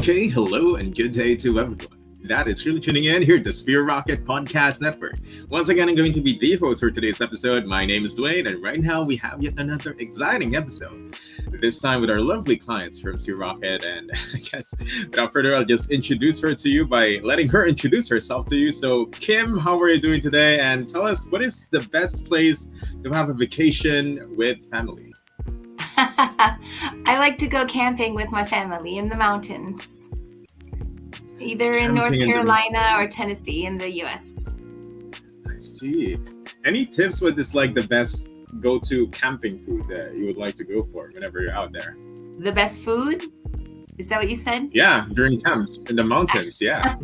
Okay, hello and good day to everyone. That is really tuning in here at the Sphere Rocket Podcast Network. Once again, I'm going to be the host for today's episode. My name is Dwayne, and right now we have yet another exciting episode. This time with our lovely clients from Sphere Rocket. And I guess without further ado, I'll just introduce her to you by letting her introduce herself to you. So, Kim, how are you doing today? And tell us, what is the best place to have a vacation with family? I like to go camping with my family in the mountains, either in North Carolina or Tennessee in the US. I see. Any tips? What is like the best go-to camping food that you would like to go for whenever you're out there? The best food? Is that what you said? Yeah, during camps in the mountains. Yeah.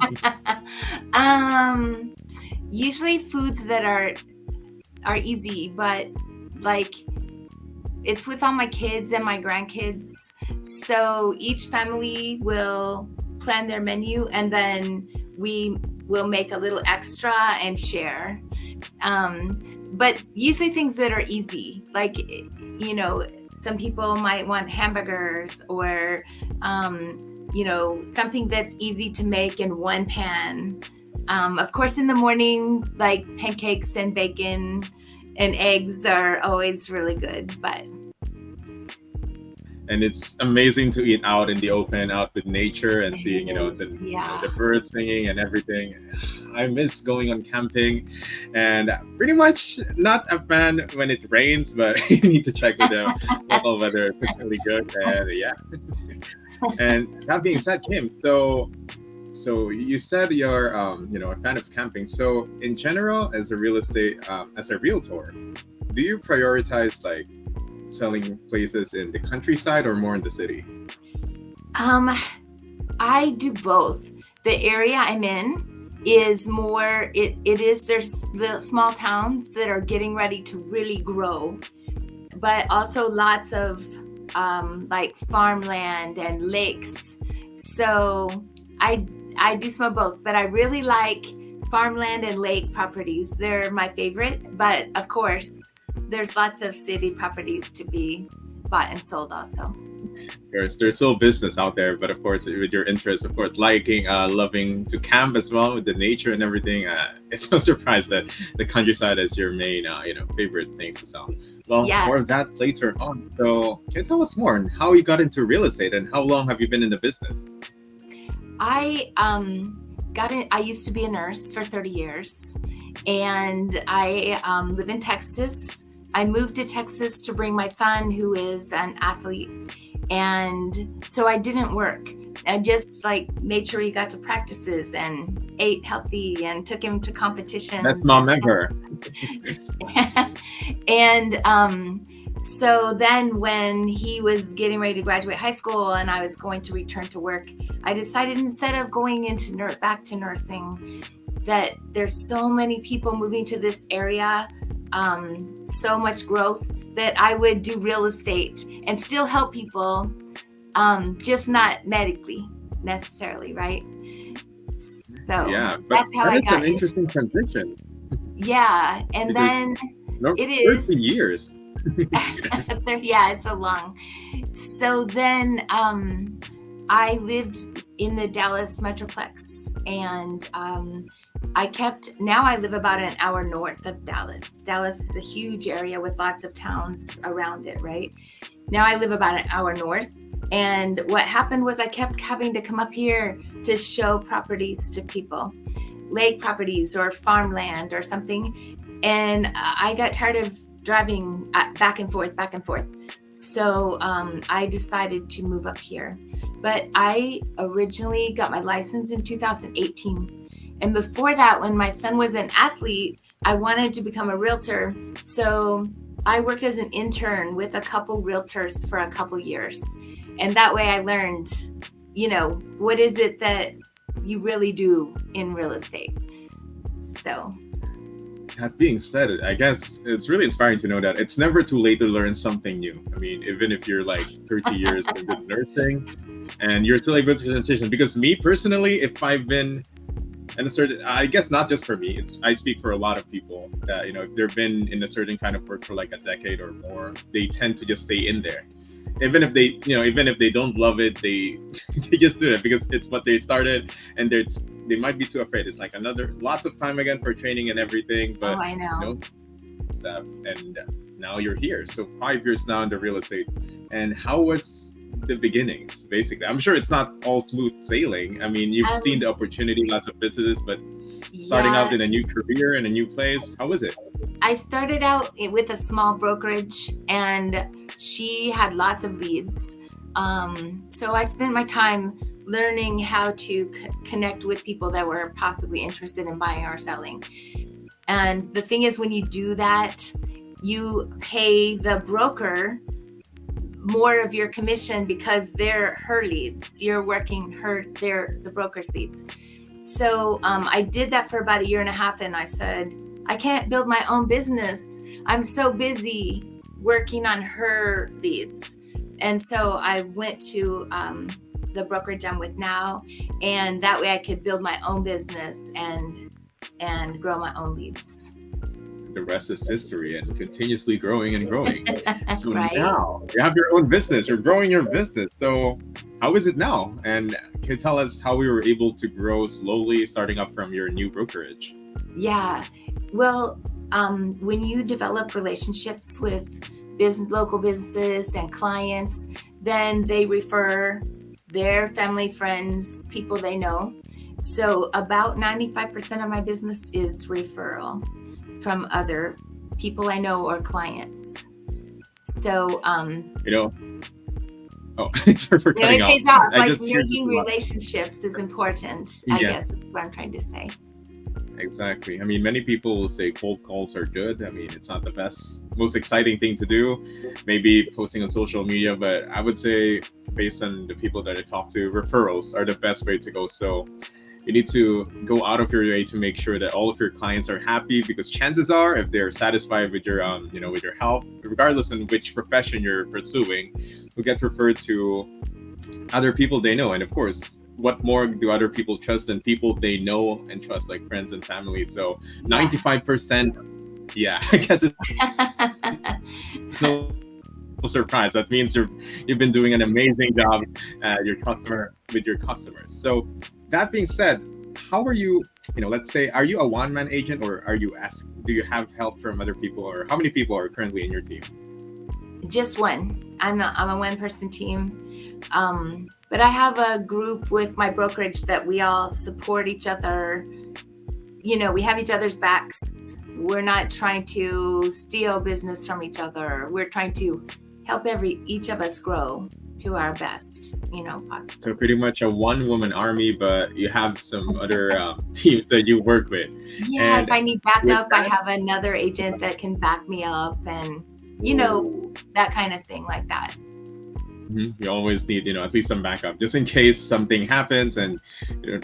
Usually foods that are easy, but like it's with all my kids and my grandkids. So each family will plan their menu and then we will make a little extra and share. But usually things that are easy, like, you know, some people might want hamburgers or, something that's easy to make in one pan. Of course, in the morning, like pancakes and bacon and eggs are always really good, and it's amazing to eat out in the open, out with nature and seeing, the birds singing and everything. I miss going on camping, and pretty much not a fan when it rains, but you need to check with the local weather if it's really good. And yeah. And that being said, Kim, so you said you're a fan of camping. So in general, as a realtor, do you prioritize like selling places in the countryside or more in the city? I do both. The area I'm in is more, there's the small towns that are getting ready to really grow, but also lots of like farmland and lakes. So I do some of both, but I really like farmland and lake properties. They're my favorite, but of course, there's lots of city properties to be bought and sold also. There's still business out there, but of course, with your interest, of course, loving to camp as well with the nature and everything, it's no surprise that the countryside is your main, favorite things to sell. Well, yeah. More of that later on. So can you tell us more on how you got into real estate and how long have you been in the business? I used to be a nurse for 30 years and I live in Texas. I moved to Texas to bring my son, who is an athlete. And so I didn't work. I just made sure he got to practices and ate healthy and took him to competitions. That's mom ever. And so then when he was getting ready to graduate high school and I was going to return to work, I decided instead of going into back to nursing, that there's so many people moving to this area, so much growth, that I would do real estate and still help people, just not medically necessarily, right? So yeah, that's how I got an interesting transition. Yeah, and then it is 30 years. Yeah, it's a long. So then I lived in the Dallas Metroplex, and now I live about an hour north of Dallas. Dallas is a huge area with lots of towns around it, right? Now I live about an hour north. And what happened was I kept having to come up here to show properties to people, lake properties or farmland or something. And I got tired of driving back and forth. So I decided to move up here. But I originally got my license in 2018. And before that, when my son was an athlete, I wanted to become a realtor. So I worked as an intern with a couple realtors for a couple years. And that way I learned, what is it that you really do in real estate? So that being said, I guess it's really inspiring to know that it's never too late to learn something new. I mean, even if you're like 30 years into nursing and you're still able to transition, because me personally, if I've been in a certain, I guess not just for me, I speak for a lot of people that, if they've been in a certain kind of work for like a decade or more, they tend to just stay in there. even if they don't love it, they they just do it because it's what they started, and they might be too afraid. It's like another lots of time again for training and everything, Oh, but I know. and now you're here. So 5 years now in the real estate, and how was the beginnings? Basically, I'm sure it's not all smooth sailing. I mean, you've seen Um, the opportunity, lots of businesses, but starting out yeah, in a new career in a new place, how was it? I started out with a small brokerage, and she had lots of leads. So I spent my time learning how to connect with people that were possibly interested in buying or selling. And the thing is, when you do that, you pay the broker more of your commission because they're her leads. You're working they're the broker's leads. So I did that for about a year and a half, and I said, I can't build my own business. I'm so busy working on her leads. And so I went to the brokerage I'm with now, and that way I could build my own business and grow my own leads. The rest is history and continuously growing and growing. So Right? now you have your own business, you're growing your business. So how is it now? And can you tell us how we were able to grow slowly, starting up from your new brokerage? Yeah. Well, when you develop relationships with local businesses and clients, then they refer their family, friends, people they know. So about 95% of my business is referral from other people I know or clients. So, You know, oh, sorry for cutting it off. pays off. I Like just hear this making a lot. relationships is important, I guess Yes, is what I'm trying to say. exactly. I mean, many people will say cold calls are good. I mean, it's not the best, most exciting thing to do. Maybe posting on social media, but I would say, based on the people that I talk to, referrals are the best way to go. So you need to go out of your way to make sure that all of your clients are happy, because chances are, if they're satisfied with your with your help, regardless in which profession you're pursuing, will get referred to other people they know. And of course, what more do other people trust than people they know and trust, like friends and family? So Yeah. 95%, yeah, I guess it's no surprise. That means you've been doing an amazing job your customer with your customers. So that being said, how are you, let's say, are you a one-man agent, or are you do you have help from other people, or how many people are currently in your team? Just one. I'm a one person team. But I have a group with my brokerage that we all support each other. We have each other's backs. We're not trying to steal business from each other. We're trying to help each of us grow to our best, So possibly. pretty much a one-woman army, but you have some other teams that you work with. Yeah, if And I need with backup, I that, have another agent that can back me up and, you know, ooh, that kind of thing like that. you always need, at least some backup, just in case something happens and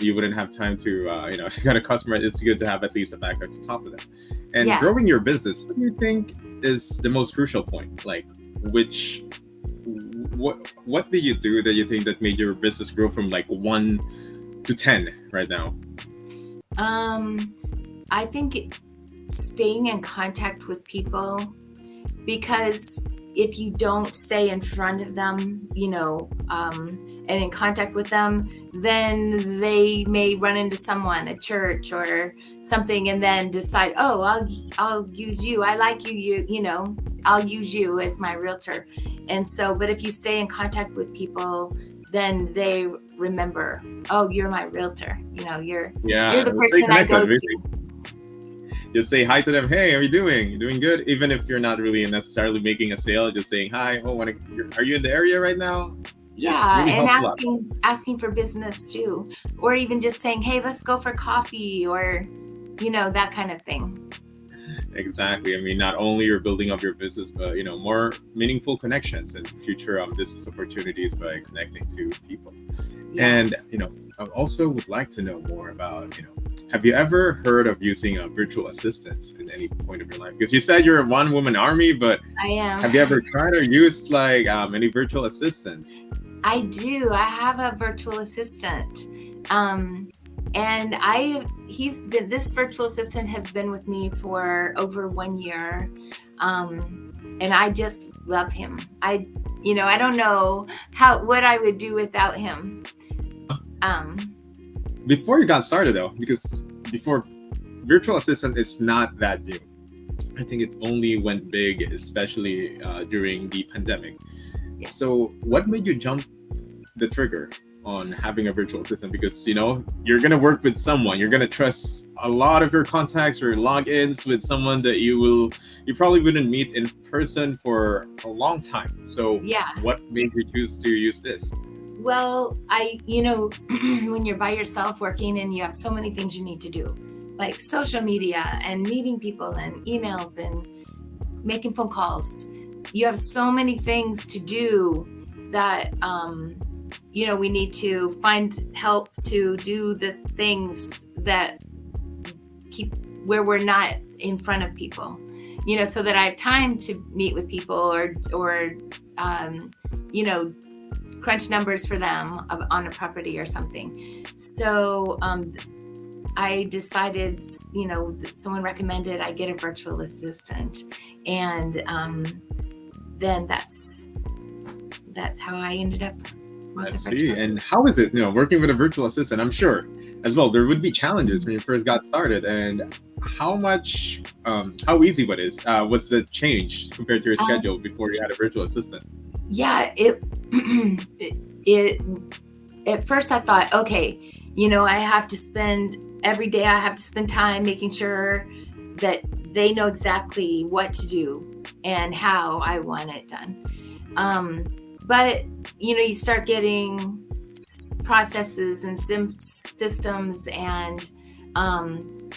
you wouldn't have time to, to get a customer. It's good to have at least a backup to talk to them. And Yeah. growing your business, what do you think is the most crucial point? Like, which, what did you do that you think that made your business grow from like 1 to 10 right now? Um, I think staying in contact with people, because if you don't stay in front of them, and in contact with them, then they may run into someone at church or something, and then decide, oh, I'll use you. I like you. I'll use you as my realtor. And so, but if you stay in contact with people, then they remember, oh, you're my realtor. You're Yeah, the stay person I connected. go to. Just say hi to them. Hey, how are you doing? You doing good? Even if you're not really necessarily making a sale, just saying hi. Oh, are you in the area right now? It Yeah, really and helps a lot. asking for business too, or even just saying, "Hey, let's go for coffee," or that kind of thing. Exactly. I mean, not only you're building up your business, but more meaningful connections and future business opportunities by connecting to people. Yeah. And I also would like to know more about have you ever heard of using a virtual assistant in any point of your life? Because you said you're a one-woman army, but I am. have you ever tried or used like any virtual assistants? I do. I have a virtual assistant. Um, and this virtual assistant has been with me for over 1 year. And I just love him. I don't know what I would do without him. Before you got started though, because before, virtual assistant is not that new. I think it only went big, especially during the pandemic. Yeah. So, what made you jump the trigger on having a virtual assistant? Because you're gonna work with someone, you're gonna trust a lot of your contacts or logins with someone that you probably wouldn't meet in person for a long time. So, Yeah. what made you choose to use this? Well, when you're by yourself working and you have so many things you need to do, like social media and meeting people and emails and making phone calls, you have so many things to do that, we need to find help to do the things that keep where we're not in front of people, so that I have time to meet with people or crunch numbers for them on a property or something. So I decided, someone recommended I get a virtual assistant, and then that's how I ended up with I the see. virtual And assistant. how is it, working with a virtual assistant? I'm sure as well there would be challenges when you first got started. And how easy was the change compared to your schedule before you had a virtual assistant? Yeah, it at first I thought, okay, I have to spend every day, I have to spend time making sure that they know exactly what to do and how I want it done. But you start getting processes and systems, and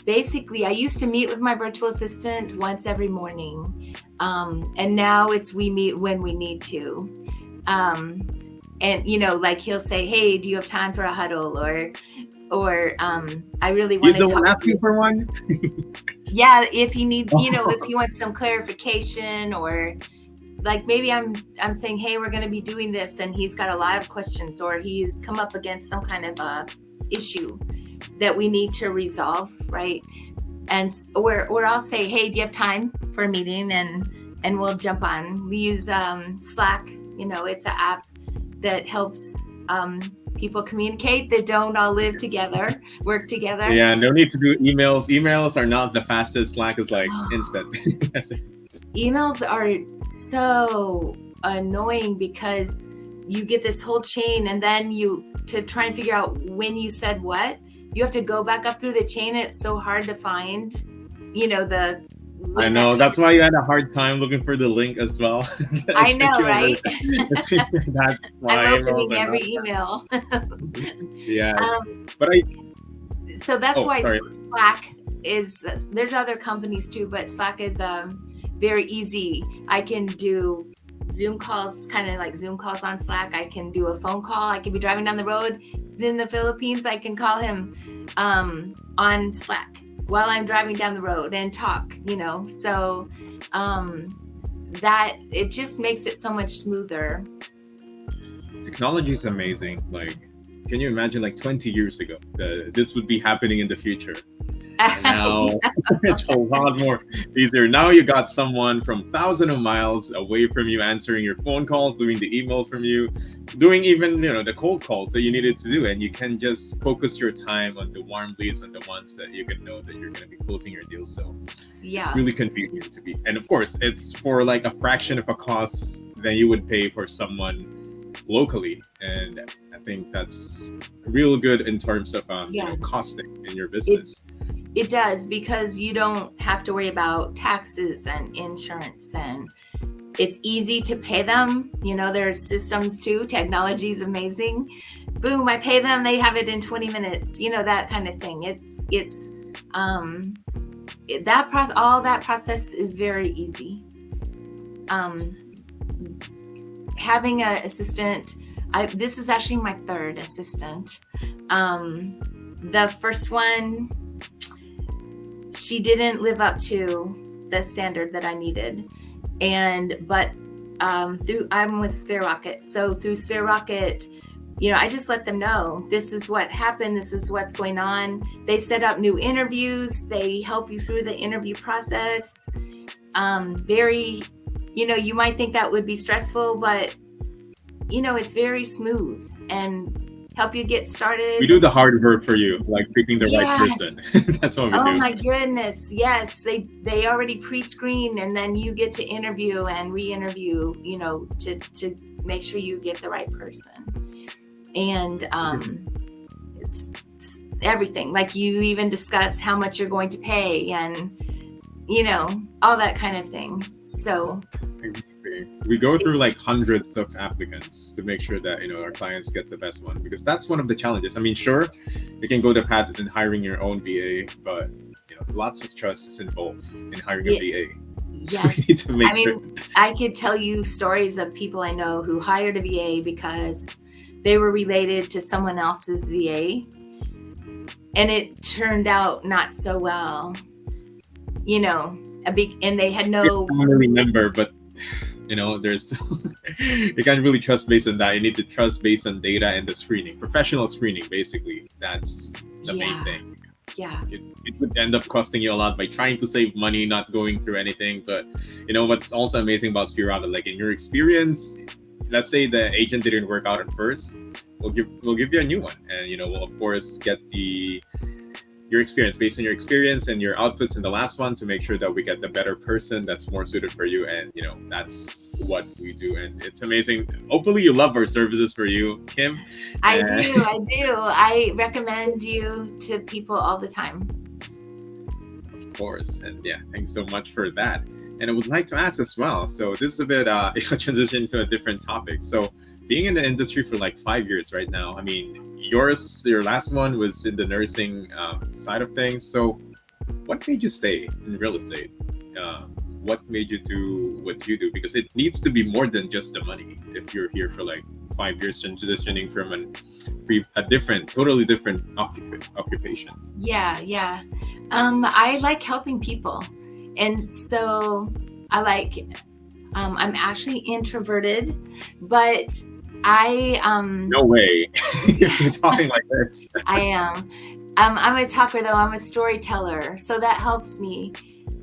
basically I used to meet with my virtual assistant once every morning, and now we meet when we need to. And like he'll say, hey, do you have time for a huddle, or I really want He's to the one talk to asking you. for one. Yeah, if you need, if you want some clarification, or like maybe I'm saying, hey, we're going to be doing this, and he's got a lot of questions, or he's come up against some kind of a issue that we need to resolve, right? And or I'll say, hey, do you have time for a meeting? And we'll jump on. We use Slack. It's an app that helps people communicate that don't all live together, work together. Yeah, no need to do emails. Emails are not the fastest. Slack is like instant. Emails are so annoying because you get this whole chain, and then to try and figure out when you said what, you have to go back up through the chain. It's so hard to find, I know. That's why you had a hard time looking for the link as well. I know, right? That's why I'm opening every email. Yes. So that's why sorry. Slack is, there's other companies too, but Slack is very easy. I can do Zoom calls, kind of like Zoom calls on Slack. I can do a phone call. I can be driving down the road. He's in the Philippines. I can call him on Slack while I'm driving down the road and talk, so that it just makes it so much smoother. Technology is amazing. Like, can you imagine, like 20 years ago, this would be happening in the future? And now it's a lot more easier. Now you got someone from thousands of miles away from you answering your phone calls, doing the email from you, doing even the cold calls that you needed to do, and you can just focus your time on the warm leads and the ones that you can know that you're going to be closing your deal. So yeah, it's really convenient to be, and of course it's for like a fraction of a cost than you would pay for someone locally, and I think that's real good in terms of costing in your business. It does, because you don't have to worry about taxes and insurance, and it's easy to pay them. There's systems too. Technology is amazing. Boom, I pay them. They have it in 20 minutes. That kind of thing. All that process is very easy. Having an assistant, this is actually my third assistant. The first one, she didn't live up to the standard that I needed. But I'm with Sphere Rocket. So through Sphere Rocket, I just let them know, this is what happened. This is what's going on. They set up new interviews. They help you through the interview process. Very You might think that would be stressful, but it's very smooth and help you get We started. do the hard work for you, like picking the right Yes. person. That's what we Oh do. my goodness. Yes. They already pre-screen, and then you get to interview and re-interview, to make sure you get the right person. And it's everything. Like, you even discuss how much you're going to pay, and all that kind of thing. So We go through like hundreds of applicants to make sure that our clients get the best one, because that's one of the challenges. I mean, sure, you can go the path in hiring your own VA, but lots of trust is involved in hiring a yeah, VA. So we yes. need to make I sure. mean, I could tell you stories of people I know who hired a VA because they were related to someone else's VA, and it turned out not so well. And they had Your no. family member, but there's you can't really trust based on that. You need to trust based on data and the screening, professional screening. Basically, that's the main Yeah, thing. yeah, It would end up costing you a lot by trying to save money, not going through anything. But what's also amazing about Spirata, like in your experience, let's say the agent didn't work out at first, we'll give you a new one, and we'll of course get your experience based on your experience and your outputs in the last one to make sure that we get the better person that's more suited for you. And that's what we do, and it's amazing. Hopefully you love our services for you, Kim. I And do. I do. I recommend you to people all the time. of course, and yeah, thanks so much for that. And I would like to ask as well, so this is a bit transition to a different topic. So being in the industry for like 5 years right now, I mean, your last one was in the nursing side of things. So what made you stay in real estate? uh, what made you do what you do? Because it needs to be more than just the money if you're here for like 5 years transitioning from a different, totally different occupation. Yeah, yeah. I like helping people. And so I like, I'm actually introverted, but I, No way. You're talking like this. I am. I'm a talker though. I'm a storyteller. So that helps me.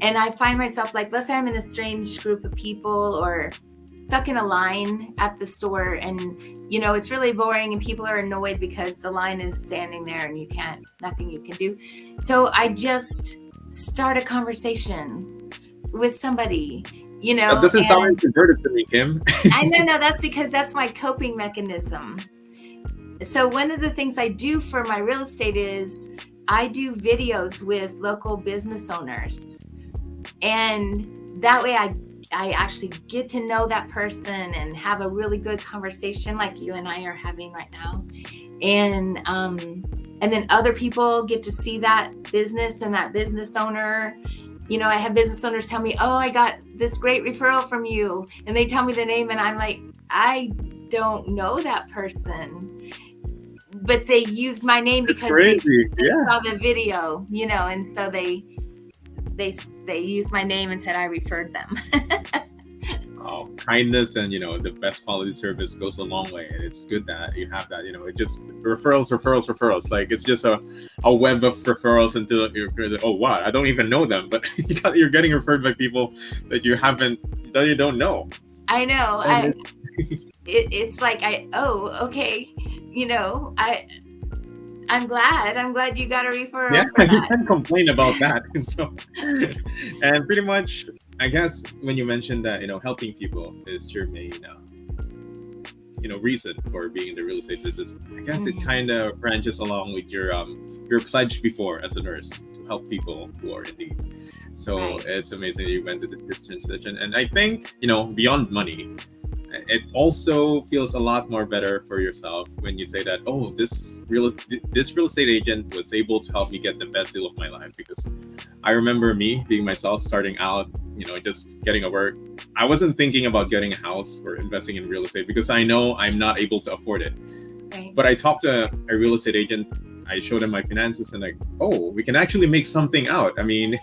And I find myself, like, let's say I'm in a strange group of people or stuck in a line at the store, and it's really boring and people are annoyed because the line is standing there and nothing you can do. So I just start a conversation with somebody, That doesn't sound and introverted to me, Kim. I know that's because that's my coping mechanism. So one of the things I do for my real estate is I do videos with local business owners, and that way I actually get to know that person and have a really good conversation like you and I are having right now. And then other people get to see that business and that business owner. I have business owners tell me, "Oh, I got this great referral from you." And they tell me the name and I'm like, "I don't know that person." But they used my name It's because they crazy. Yeah. saw the video, and so they used my name and said I referred them. Oh, kindness and the best quality service goes a long way, and it's good that you have that. It just referrals. Like it's just a web of referrals until oh wow, I don't even know them, but you're getting referred by people that you don't know. I know. And It's like okay, I'm glad you got a yeah, referral for you that. can't complain about that. So, and pretty much, I guess when you mentioned that helping people is your main reason for being in the real estate business, I guess it Mhm. kind of branches along with your pledge before as a nurse to help people who are in need. So Right. it's amazing that you went to this transition, and I think beyond money, it also feels a lot more better for yourself when you say that, oh, this real estate agent was able to help me get the best deal of my life. Because I remember me being myself, starting out, just getting a work. I wasn't thinking about getting a house or investing in real estate because I know I'm not able to afford it. Right. But I talked to a real estate agent. I showed him my finances and like, oh, we can actually make something out. I mean,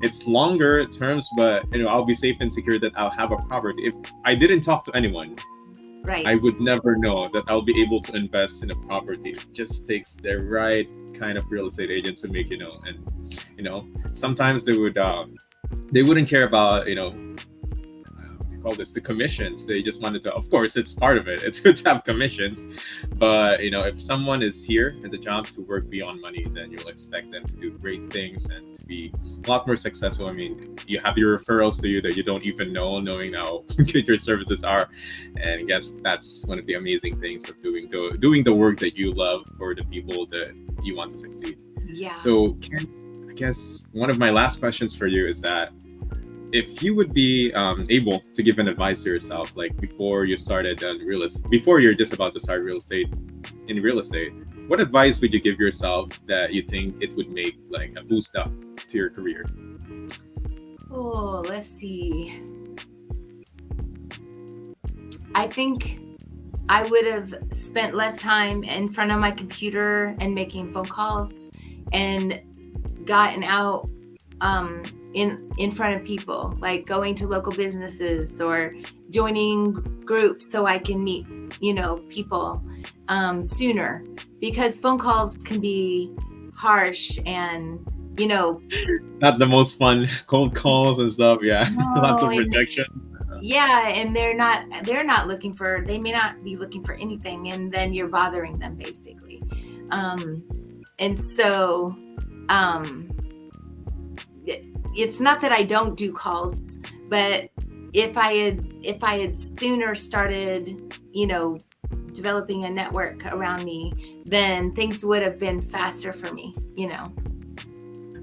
it's longer terms, but I'll be safe and secure that I'll have a property. If I didn't talk to anyone, Right. I would never know that I'll be able to invest in a property. It just takes the right kind of real estate agent to make and sometimes they wouldn't care about call this, the commissions. They just wanted to, of course, it's part of it. It's good to have commissions, but if someone is here at the job to work beyond money, then you'll expect them to do great things and to be a lot more successful. I mean, you have your referrals to you that you don't even know, knowing how good your services are, and I guess that's one of the amazing things of doing the work that you love for the people that you want to succeed. Yeah. So, Ken, I guess one of my last questions for you is that if you would be able to give an advice to yourself, like before you started before you're just about to start real estate, what advice would you give yourself that you think it would make like a boost up to your career? Oh, let's see. I think I would have spent less time in front of my computer and making phone calls and gotten out in front of people, like going to local businesses or joining groups so I can meet, people sooner, because phone calls can be harsh and, Not the most fun, cold calls and stuff. Yeah, lots of no, rejection. yeah, and they may not be looking for anything, and then you're bothering them basically. And so it's not that I don't do calls, but if I had sooner started, developing a network around me, then things would have been faster for me.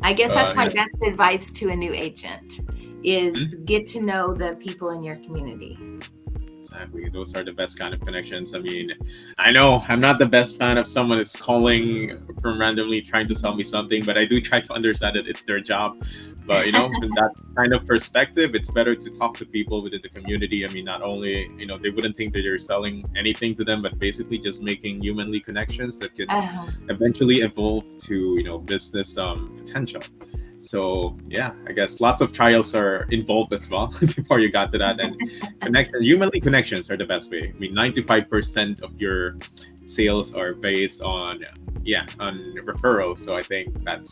I guess that's my best advice to a new agent is get to know the people in your community. Exactly. Those are the best kind of connections. I mean, I know I'm not the best fan of someone that's calling from randomly trying to sell me something, but I do try to understand that it's their job. But in that kind of perspective, it's better to talk to people within the community. I mean, not only they wouldn't think that you're selling anything to them, but basically just making humanly connections that can eventually evolve to business potential. So yeah, I guess lots of trials are involved as well before you got to that. And humanly connections are the best way. I mean, 95% of your sales are based on referrals. So I think that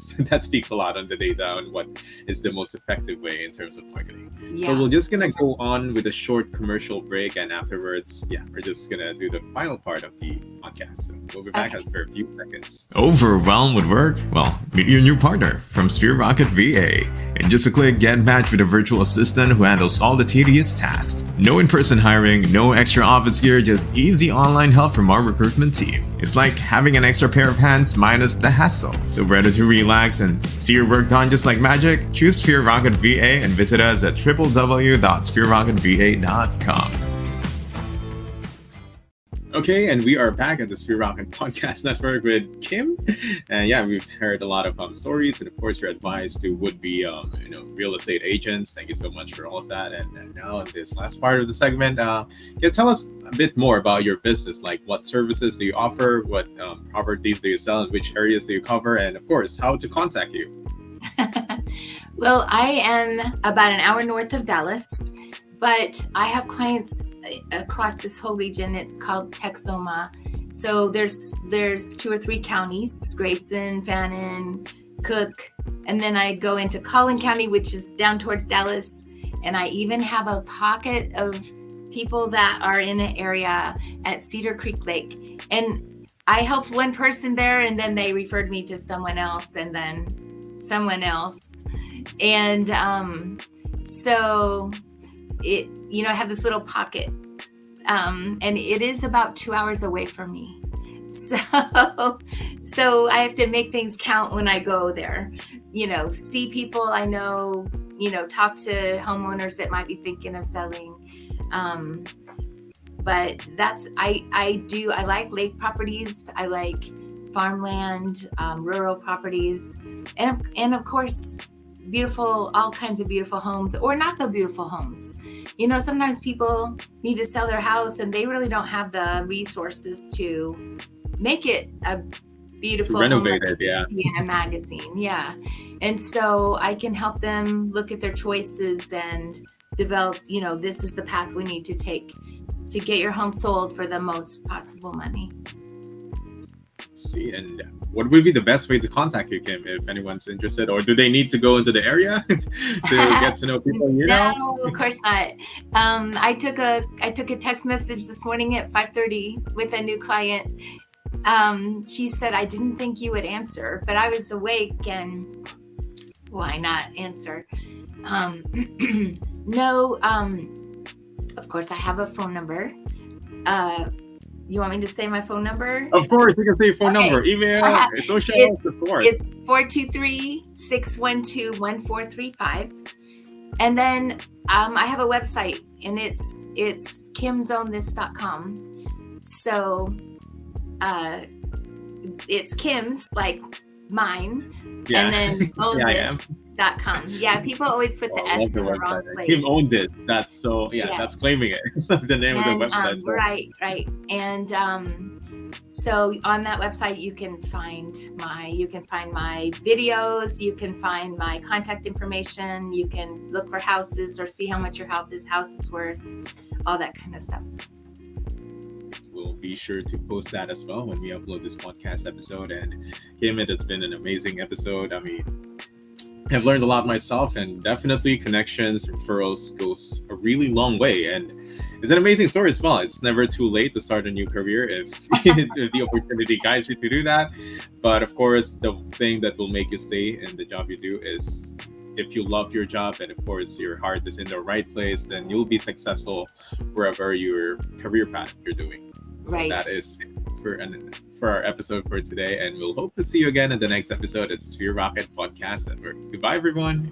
speaks a lot on the data on what is the most effective way in terms of marketing. Yeah. So we're just gonna go on with a short commercial break, and afterwards, we're just gonna do the final part of the podcast. So we'll be back after a few seconds. Overwhelmed with work? Well, meet your new partner from Sphere Rocket VA. In just a click, get matched with a virtual assistant who handles all the tedious tasks. No in-person hiring, no extra office gear, just easy online help from our recruitment team. It's like having an extra pair of hands minus the hassle. So ready to relax and see your work done just like magic? Choose Sphere Rocket VA and visit us at www.sphererocketva.com. Okay, and we are back at the Sphere Rocket Podcast Network with Kim. And we've heard a lot of stories and, of course, your advice to would-be, real estate agents. Thank you so much for all of that. And now in this last part of the segment, tell us a bit more about your business. Like, what services do you offer? What properties do you sell? In which areas do you cover? And, of course, how to contact you. Well, I am about an hour north of Dallas, but I have clients across this whole region. It's called Texoma. So there's 2 or 3 counties: Grayson, Fannin, Cook, and then I go into Collin County, which is down towards Dallas. And I even have a pocket of people that are in an area at Cedar Creek Lake. And I helped one person there, and then they referred me to someone else, and then someone else. And so it, I have this little pocket, and it is about 2 hours away from me. So I have to make things count when I go there, see people I know, talk to homeowners that might be thinking of selling. But I like lake properties. I like farmland, rural properties, and of course, all kinds of beautiful homes, or not so beautiful homes. Sometimes people need to sell their house and they really don't have the resources to make it a beautiful renovate home it, in a magazine. Yeah. And so I can help them look at their choices and develop, this is the path we need to take to get your home sold for the most possible money. See, and what would be the best way to contact you, Kim, if anyone's interested, or do they need to go into the area to get to know people you No, know? of course not. I took a text message this morning at 5:30 with a new client. She said, I didn't think you would answer, but I was awake, and why not answer? No, of course I have a phone number. You want me to say my phone number? Of course, you can say phone Okay. number, email, social, It's of course. it's 423-612-1435. And then I have a website, and it's kimzownthis.com. So it's Kim's, like mine, Yeah. and then Yeah, I am. ownthis.com. Yeah, people always put the Oh, I love S the in the wrong website. place. Kim owned it. That's so, yeah, Yes. that's claiming it. The name of the And website. So right. And so on that website you can find my videos, you can find my contact information, you can look for houses or see how much your house is worth, all that kind of stuff. we'll be sure to post that as well when we upload this podcast episode. And Kim, it has been an amazing episode. I mean, I've learned a lot myself, and definitely connections, referrals goes a really long way. And it's an amazing story as well. It's never too late to start a new career if, if the opportunity guides you to do that. But of course, the thing that will make you stay in the job you do is if you love your job, and of course your heart is in the right place, then you'll be successful wherever your career path you're doing. So Right. that is it for our episode for today, and we'll hope to see you again in the next episode. It's Sphere Rocket Podcast, and goodbye, everyone.